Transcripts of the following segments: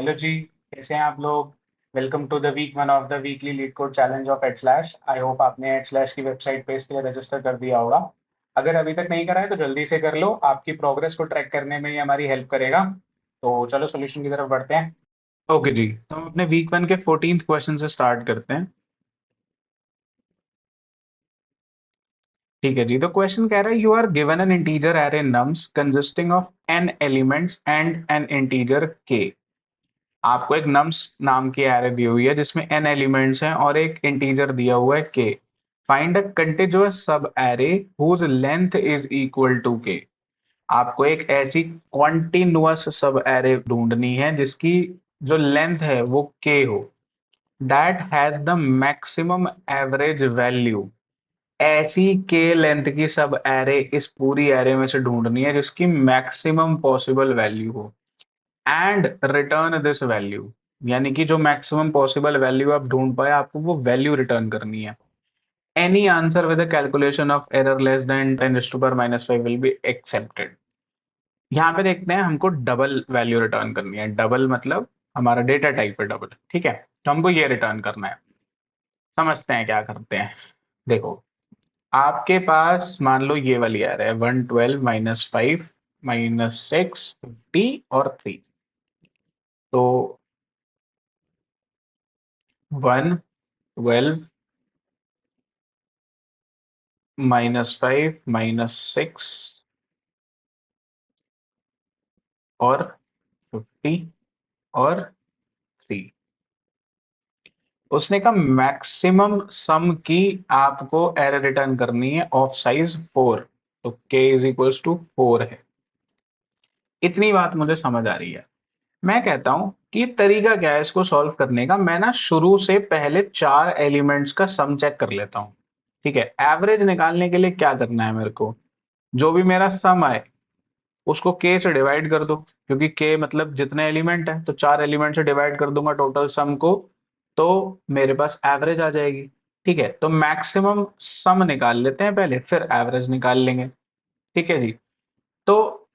Hello जी। कैसे हैं आप लोग? Welcome to the week one of the weekly LeetCode challenge of at slash. I hope आपने at slash की website पे इसके लिए रजिस्टर कर दिया होगा। अगर अभी तक नहीं करा है तो जल्दी से कर लो, आपकी प्रोग्रेस को ट्रैक करने में ये हमारी हेल्प करेगा। तो चलो सोल्यूशन की तरफ बढ़ते हैं। ओके जी, तो हम अपने वीक वन के 14th क्वेश्चन से स्टार्ट करते हैं। ठीक है जी, तो क्वेश्चन कह रहा है you are given an integer array nums consisting of n elements and an integer k। आपको एक नम्स नाम की एरे दी हुई है जिसमें n एलिमेंट्स हैं और एक इंटीजर दिया हुआ है k। Find a continuous subarray whose length is equal to k। आपको एक ऐसी कॉन्टिन्यूअस सब एरे ढूंढनी है जिसकी जो लेंथ है वो k हो, that has the maximum average value. ऐसी k लेंथ की सब एरे इस पूरी एरे में से ढूंढनी है जिसकी मैक्सिमम पॉसिबल वैल्यू हो, एंड रिटर्न दिस वैल्यू। यानी कि जो मैक्सिमम पॉसिबल वैल्यू आप ढूंढ पाए आपको वो वैल्यू रिटर्न करनी है। Any answer with a calculation of error less than 10⁻⁵ will be accepted. यहाँ पे देखते हैं, हमको डबल वैल्यू रिटर्न करनी है। डबल मतलब हमारा डेटा टाइप है डबल, ठीक है। तो हमको ये रिटर्न करना है। समझते हैं क्या करते हैं। देखो, आपके पास मान लो ये वाली आ रहा है 112 -5 -6 50 और 3। तो 112 -5 -6 और 50 और 3। उसने कहा मैक्सिमम सम की आपको एरर रिटर्न करनी है ऑफ साइज 4। तो k इज इक्वल्स टू 4 है। इतनी बात मुझे समझ आ रही है। मैं कहता हूं कि तरीका क्या है इसको सॉल्व करने का। मैं ना शुरू से पहले 4 एलिमेंट्स का सम चेक कर लेता हूं। ठीक है, एवरेज निकालने के लिए क्या करना है मेरे को, जो भी मेरा सम आए उसको k से डिवाइड कर दो, क्योंकि k मतलब जितने एलिमेंट है, तो 4 एलिमेंट से डिवाइड कर दूंगा टोटल सम को, तो मेरे पास एवरेज आ जाएगी। ठीक है, तो मैक्सिमम सम निकाल लेते हैं पहले, फिर एवरेज निकाल लेंगे। ठीक है जी। तो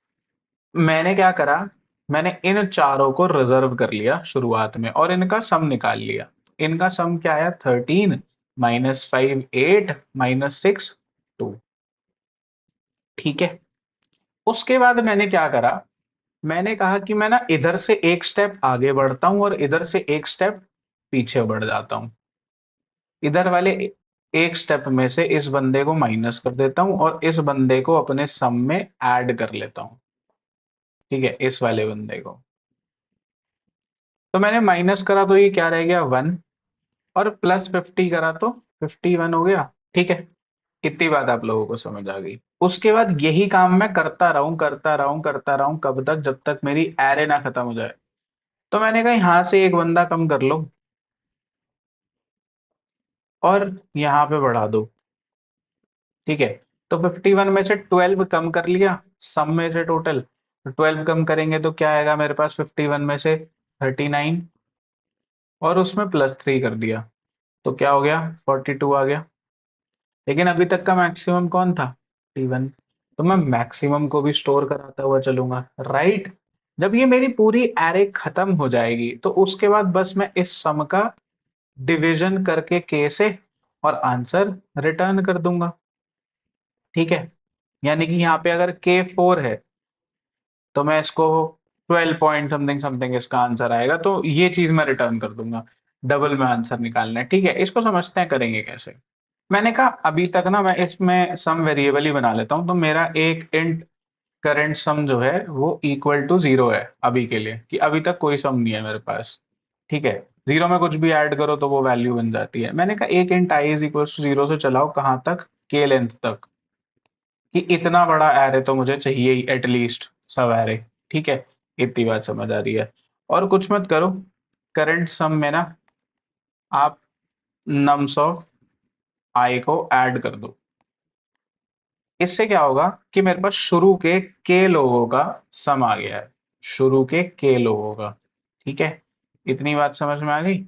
मैंने क्या करा, मैंने इन चारों को रिजर्व कर लिया शुरुआत में और इनका सम निकाल लिया। इनका सम क्या आया, 13 -5 8 -6 2। ठीक है, उसके बाद मैंने क्या करा, मैंने कहा कि मैं ना इधर से एक स्टेप आगे बढ़ता हूं और इधर से एक स्टेप पीछे बढ़ जाता हूं। इधर वाले एक स्टेप में से इस बंदे को माइनस कर देता हूं और इस बंदे को अपने सम में ऐड कर लेता हूं। ठीक है, इस वाले बंदे को तो मैंने माइनस करा तो ये क्या रह गया 1, और प्लस 50 करा तो 51 हो गया। ठीक है, इतनी बात आप लोगों को समझ आ गई। उसके बाद यही काम मैं करता रहूं करता रहूं करता रहूं, कब तक, जब तक मेरी एरे ना खत्म हो जाए। तो मैंने कहा यहां से एक बंदा कम कर लो और यहाँ पे बढ़ा दो। ठीक है, तो 51 में से 12 कम कर लिया सम में से टोटल। तो 12 कम करेंगे तो क्या आएगा मेरे पास 51 में से 39, और उसमें +3 कर दिया तो क्या हो गया 42 आ गया। लेकिन अभी तक का मैक्सिमम कौन था, 51। तो मैं मैक्सिमम को भी स्टोर कराता हुआ चलूंगा, राइट। जब ये मेरी पूरी एरे खत्म हो जाएगी तो उसके बाद बस मैं इस सम का डिवीजन करके के से और आंसर रिटर्न कर दूंगा। ठीक है, यानी कि यहाँ पे अगर के 4 है तो मैं इसको 12 पॉइंट समथिंग समथिंग इसका आंसर आएगा, तो ये चीज मैं रिटर्न कर दूंगा। डबल में आंसर निकालना है। ठीक है, इसको समझते हैं करेंगे कैसे। मैंने कहा अभी तक ना मैं इसमें सम वेरिएबल ही बना लेता हूं, तो मेरा एक इंट करंट सम जो है वो इक्वल टू 0 है अभी के लिए, कि अभी तक कोई सम नहीं है मेरे पास। ठीक है, 0 में कुछ भी ऐड करो तो वो वैल्यू बन जाती है। मैंने कहा एक int i is equal to 0 से चलाओ कहाँ तक, के लेंथ तक, कि इतना बड़ा एरे तो मुझे चाहिए ही एटलीस्ट, सब एरे। ठीक है, इतनी बात समझ आ रही है। और कुछ मत करो, करंट सम में ना आप नम्स ऑफ आई को ऐड कर दो। इससे क्या होगा कि मेरे पास शुरू के लोगों का सम आ गया है, शुरू के लोगों का। ठीक है, इतनी बात समझ में आ गई।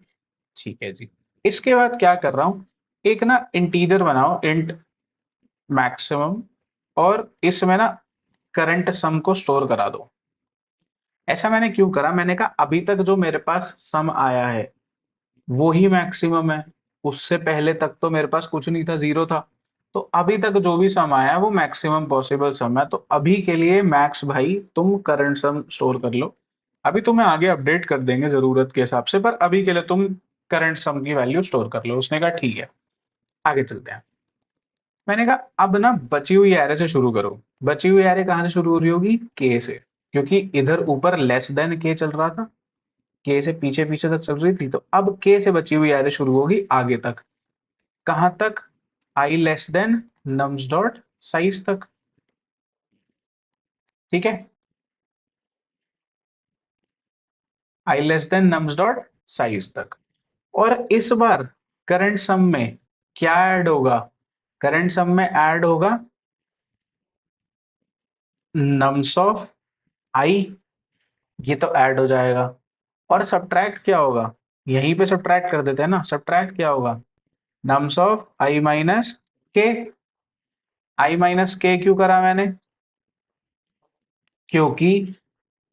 ठीक है जी। इसके बाद क्या कर रहा हूं, एक ना इंटीजर बनाओ इंट मैक्सिमम, और इसमें ना करंट सम को स्टोर करा दो। ऐसा मैंने क्यों करा, मैंने कहा अभी तक जो मेरे पास सम आया है वो ही मैक्सिमम है, उससे पहले तक तो मेरे पास कुछ नहीं था, जीरो था। तो अभी तक जो भी सम आया है वो मैक्सिमम पॉसिबल सम है। तो अभी के लिए मैक्स भाई तुम करंट सम स्टोर कर लो, अभी तुम्हें आगे अपडेट कर देंगे जरूरत के हिसाब से, पर अभी के लिए तुम करंट सम की वैल्यू स्टोर कर लो। उसने कहा ठीक है, आगे चलते हैं। मैंने कहा अब ना बची हुई एरे से शुरू करो। बची हुई एरे कहाँ से शुरू हो रही होगी, के से, क्योंकि इधर ऊपर लेस देन के चल रहा था, के से पीछे पीछे तक चल रही थी, तो अब के से बची हुई एरे शुरू होगी आगे तक। कहां तक, i less than nums dot size तक। ठीक है, i less than nums dot size तक। और इस बार करंट सम में क्या ऐड होगा, करंट सम में ऐड होगा नम्स ऑफ आई, ये तो ऐड हो जाएगा। और सब्ट्रैक्ट क्या होगा, यहीं पे सब्ट्रैक्ट कर देते हैं ना, सब्ट्रैक्ट क्या होगा, नम्स ऑफ आई माइनस के। आई माइनस के क्यों करा मैंने, क्योंकि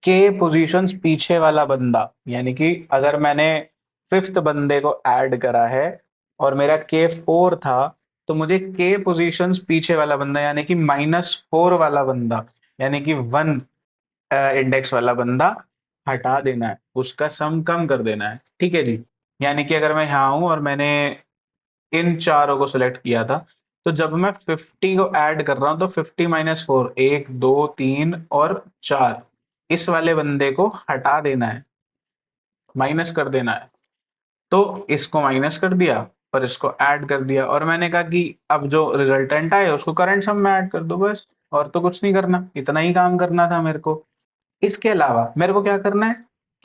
के पोजीशंस पीछे वाला बंदा, यानी कि अगर मैंने फिफ्थ बंदे को ऐड करा है और मेरा के फोर था, तो मुझे के पोजीशंस पीछे वाला बंदा यानी कि -4 वाला बंदा, यानी कि 1 इंडेक्स वाला बंदा हटा देना है, उसका सम कम कर देना है। ठीक है जी। यानी कि अगर मैं यहाँ हूं और मैंने इन चारों को सिलेक्ट किया था, तो जब मैं 50 को ऐड कर रहा हूं तो 50 - 4, 1 2 3 और 4, इस वाले बंदे को हटा देना है, माइनस कर देना है। तो इसको माइनस कर दिया और इसको ऐड कर दिया, और मैंने कहा कि अब जो रिजल्टेंट आए उसको करंट सम में ऐड कर दो बस, और तो कुछ नहीं करना, इतना ही काम करना था मेरे को। इसके अलावा मेरे को क्या करना है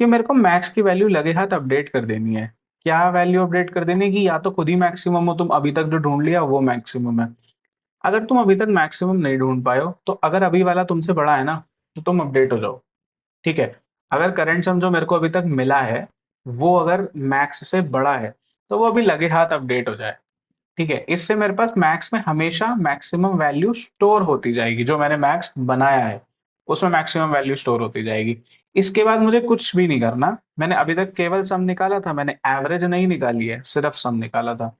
कि मेरे को मैक्स की वैल्यू लगे हाथ अपडेट कर देनी है। क्या वैल्यू अपडेट कर देनी है कि या तो खुद ही मैक्सिमम हो, तुम अभी तक जो ढूंढ लिया वो मैक्सिमम है। अगर तुम अभी तक मैक्सिमम नहीं ढूंढ पाए हो, तो अगर अभी वाला तुमसे बड़ा है ना, तो तुम अपडेट हो जाओ। ठीक है, अगर करंट सम जो मेरे को अभी तक मिला है वो अगर मैक्स से बड़ा है, तो वो अभी लगे हाथ अपडेट हो जाए। ठीक है, इससे मेरे पास मैक्स में हमेशा मैक्सिमम वैल्यू स्टोर होती जाएगी, जो मैंने मैक्स बनाया है उसमें मैक्सिमम वैल्यू स्टोर होती जाएगी। इसके बाद मुझे कुछ भी नहीं करना, मैंने अभी तक केवल सम निकाला था, मैंने एवरेज नहीं निकाली है, सिर्फ सम निकाला था।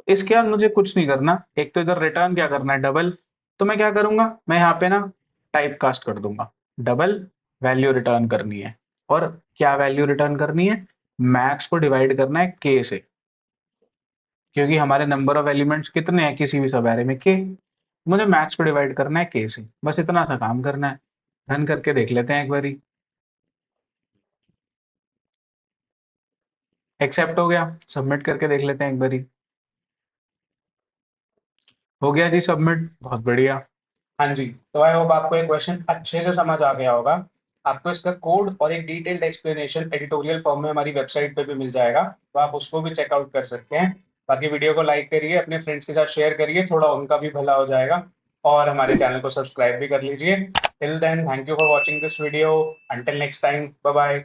इसके बाद मुझे कुछ नहीं करना, एक तो इधर रिटर्न क्या करना है, डबल। तो मैं क्या करूंगा, मैं यहाँ पे ना टाइप कास्ट कर दूंगा, डबल वैल्यू रिटर्न करनी है। और क्या वैल्यू रिटर्न करनी है, मैक्स को डिवाइड करना है के से, क्योंकि हमारे नंबर ऑफ एलिमेंट्स कितने हैं किसी भी सब एरे में, के। मुझे मैक्स को डिवाइड करना है के से, बस इतना सा काम करना है। रन करके देख लेते हैं एक बारी। एक्सेप्ट हो गया, सबमिट करके देख लेते हैं एक बारी। हो गया जी सबमिट, बहुत बढ़िया। हाँ जी, तो आई होप आपको ये क्वेश्चन अच्छे से समझ आ गया होगा। आपको इसका कोड और एक डिटेल्ड एक्सप्लेनेशन एडिटोरियल फॉर्म में हमारी वेबसाइट पे भी मिल जाएगा, तो आप उसको भी चेकआउट कर सकते हैं। बाकी वीडियो को लाइक करिए, अपने फ्रेंड्स के साथ शेयर करिए, थोड़ा उनका भी भला हो जाएगा। और हमारे चैनल को सब्सक्राइब भी कर लीजिए। Till then, thank you for watching this video. Until next time, bye bye.